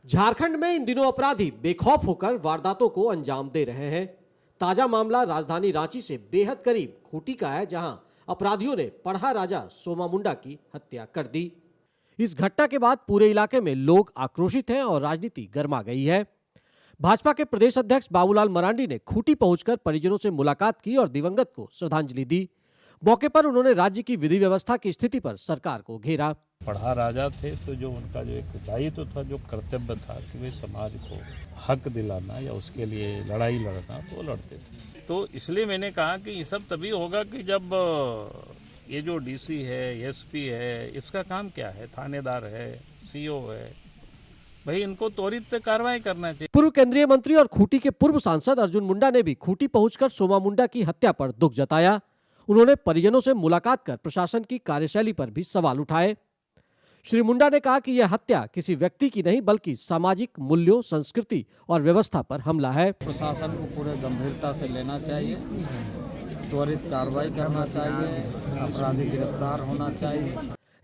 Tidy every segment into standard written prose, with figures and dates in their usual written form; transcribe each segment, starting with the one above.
झारखंड में इन दिनों अपराधी बेखौफ होकर वारदातों को अंजाम दे रहे हैं। ताजा मामला राजधानी रांची से बेहद करीब खूंटी का है, जहां अपराधियों ने पढ़ा राजा सोमा मुंडा की हत्या कर दी। इस घटना के बाद पूरे इलाके में लोग आक्रोशित हैं और राजनीति गर्मा गई है। भाजपा के प्रदेश अध्यक्ष बाबूलाल मरांडी ने खूंटी पहुंचकर परिजनों से मुलाकात की और दिवंगत को श्रद्धांजलि दी। मौके पर उन्होंने राज्य की विधि व्यवस्था की स्थिति पर सरकार को घेरा। पढ़ा राजा थे तो जो उनका जो एक दायित्व था, जो कर्तव्य था कि वे समाज को हक दिलाना या उसके लिए लड़ाई लड़ना, तो लड़ते थे। तो इसलिए मैंने कहा कि ये सब तभी होगा कि जब ये जो डीसी है, एसपी है, इसका काम क्या है, थानेदार है, सीओ है, भाई इनको त्वरित कार्रवाई करना चाहिए। पूर्व केंद्रीय मंत्री और खूंटी के पूर्व सांसद अर्जुन मुंडा ने भी खूंटी पहुंचकर सोमा मुंडा की हत्या पर दुख जताया। उन्होंने परिजनों से मुलाकात कर प्रशासन की कार्यशैली पर भी सवाल उठाए। श्री मुंडा ने कहा कि यह हत्या किसी व्यक्ति की नहीं बल्कि सामाजिक मूल्यों, संस्कृति और व्यवस्था पर हमला है। प्रशासन को पूरे गंभीरता से लेना चाहिए, त्वरित कार्रवाई करना चाहिए, अपराधी गिरफ्तार होना चाहिए।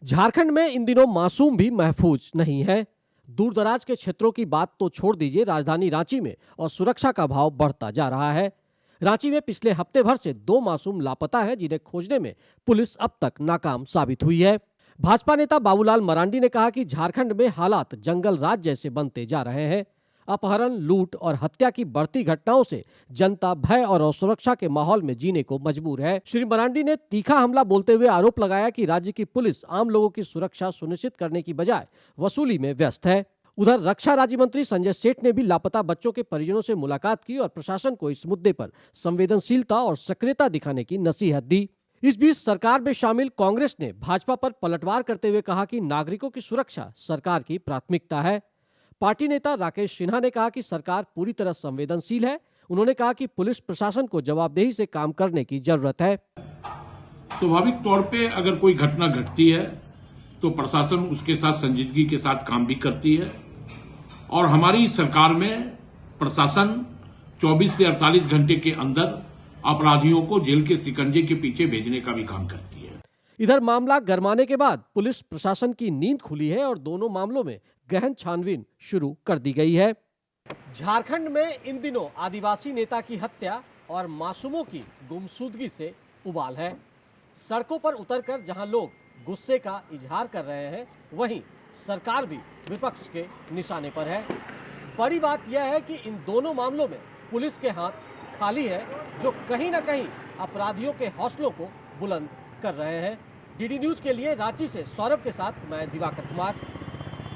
झारखंड में इन दिनों मासूम भी महफूज नहीं है। दूर दराज के क्षेत्रों की बात तो छोड़ दीजिए, राजधानी रांची में और सुरक्षा का भाव बढ़ता जा रहा है। रांची में पिछले हफ्ते भर से 2 मासूम लापता हैं, जिन्हें खोजने में पुलिस अब तक नाकाम साबित हुई है। भाजपा नेता बाबूलाल मरांडी ने कहा कि झारखंड में हालात जंगल राज जैसे बनते जा रहे हैं। अपहरण, लूट और हत्या की बढ़ती घटनाओं से जनता भय और असुरक्षा के माहौल में जीने को मजबूर है। श्री मरांडी ने तीखा हमला बोलते हुए आरोप लगाया कि राज्य की पुलिस आम लोगों की सुरक्षा सुनिश्चित करने की बजाय वसूली में व्यस्त है। उधर रक्षा राज्य मंत्री संजय सेठ ने भी लापता बच्चों के परिजनों से मुलाकात की और प्रशासन को इस मुद्दे पर संवेदनशीलता और सक्रियता दिखाने की नसीहत दी। इस बीच सरकार में शामिल कांग्रेस ने भाजपा पर पलटवार करते हुए कहा कि नागरिकों की सुरक्षा सरकार की प्राथमिकता है। पार्टी नेता राकेश सिन्हा ने कहा कि सरकार पूरी तरह संवेदनशील है। उन्होंने कहा कि पुलिस प्रशासन को जवाबदेही से काम करने की जरूरत है। स्वाभाविक तौर पे अगर कोई घटना घटती है तो प्रशासन उसके साथ संजीदगी के साथ काम भी करती है, और हमारी सरकार में प्रशासन 24 से 48 घंटे के अंदर अपराधियों को जेल के शिकंजे के पीछे भेजने का भी काम करती है। इधर मामला गरमाने के बाद पुलिस प्रशासन की नींद खुली है और दोनों मामलों में गहन छानबीन शुरू कर दी गई है। झारखंड में इन दिनों आदिवासी नेता की हत्या और मासूमों की गुमशुदगी से उबाल है। सड़कों पर उतरकर जहां लोग गुस्से का इजहार कर रहे हैं, वहीं सरकार भी विपक्ष के निशाने पर है। बड़ी बात यह है कि इन दोनों मामलों में पुलिस के हाथ खाली है, जो कहीं ना कहीं अपराधियों के हौसलों को बुलंद कर रहे हैं। डीडी न्यूज के लिए रांची से सौरभ के साथ मैं दिवाकर कुमार।